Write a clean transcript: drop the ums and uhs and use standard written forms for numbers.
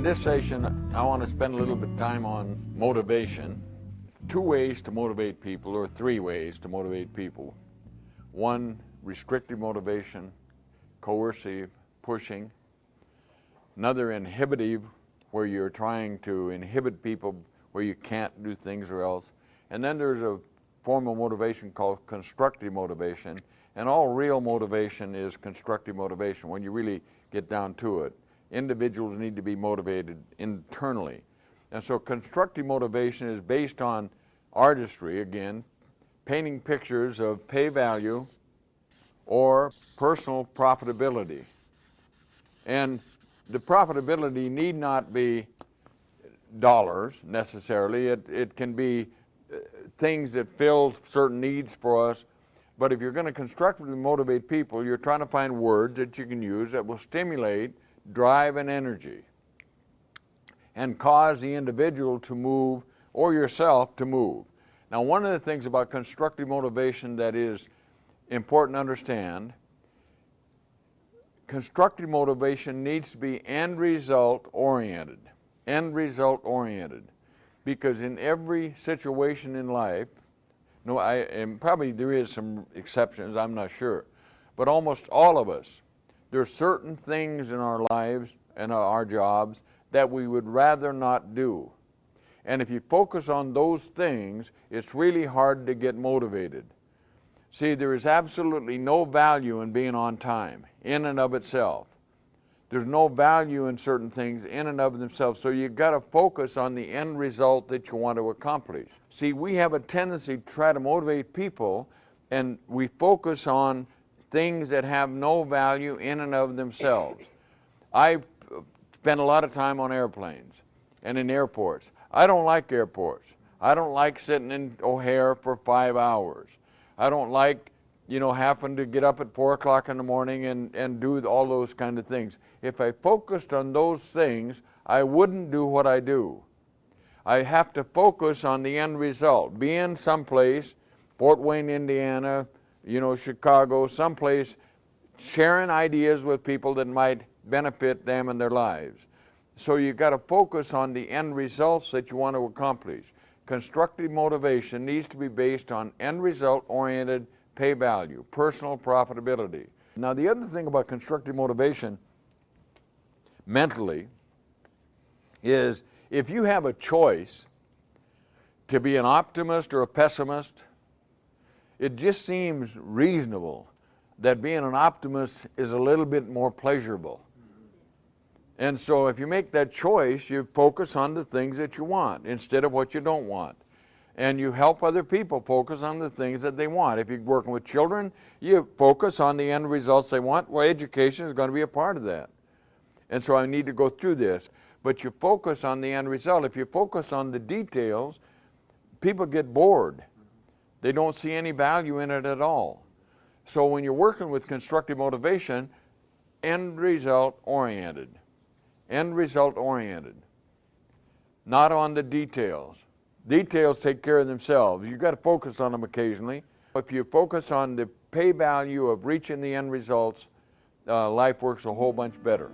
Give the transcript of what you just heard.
In this session, I want to spend a little bit of time on motivation. 2 ways to motivate people, or 3 ways to motivate people. 1, restrictive motivation, coercive, pushing. Another, inhibitive, where you're trying to inhibit people where you can't do things or else. And then there's a form of motivation called constructive motivation. And all real motivation is constructive motivation when you really get down to it. Individuals need to be motivated internally. And so constructive motivation is based on artistry, again, painting pictures of pay value or personal profitability. And the profitability need not be dollars necessarily. It can be things that fill certain needs for us. But if you're going to constructively motivate people, you're trying to find words that you can use that will stimulate drive and energy and cause the individual to move or yourself to move. Now, one of the things about constructive motivation that is important to understand, constructive motivation needs to be end result oriented. End result oriented. Because in every situation in life, and probably there is some exceptions, I'm not sure, but almost all of us, there are certain things in our lives and our jobs that we would rather not do. And if you focus on those things, it's really hard to get motivated. See, there is absolutely no value in being on time, in and of itself. There's no value in certain things in and of themselves, so you've got to focus on the end result that you want to accomplish. See, we have a tendency to try to motivate people, and we focus on things that have no value in and of themselves. I spend a lot of time on airplanes and in airports. I don't like airports. I don't like sitting in O'Hare for 5 hours. I don't like, having to get up at 4 o'clock in the morning and do all those kind of things. If I focused on those things, I wouldn't do what I do. I have to focus on the end result. Be in someplace, Fort Wayne, Indiana, Chicago, someplace, sharing ideas with people that might benefit them and their lives. So you've got to focus on the end results that you want to accomplish. Constructive motivation needs to be based on end result oriented pay value, personal profitability. Now, the other thing about constructive motivation mentally is if you have a choice to be an optimist or a pessimist, it just seems reasonable that being an optimist is a little bit more pleasurable. And so if you make that choice, you focus on the things that you want instead of what you don't want. And you help other people focus on the things that they want. If you're working with children, you focus on the end results they want. Well, education is going to be a part of that. And so I need to go through this. But you focus on the end result. If you focus on the details, people get bored. They don't see any value in it at all. So when you're working with constructive motivation, end result oriented. End result oriented. Not on the details. Details take care of themselves. You've got to focus on them occasionally. If you focus on the pay value of reaching the end results, life works a whole bunch better.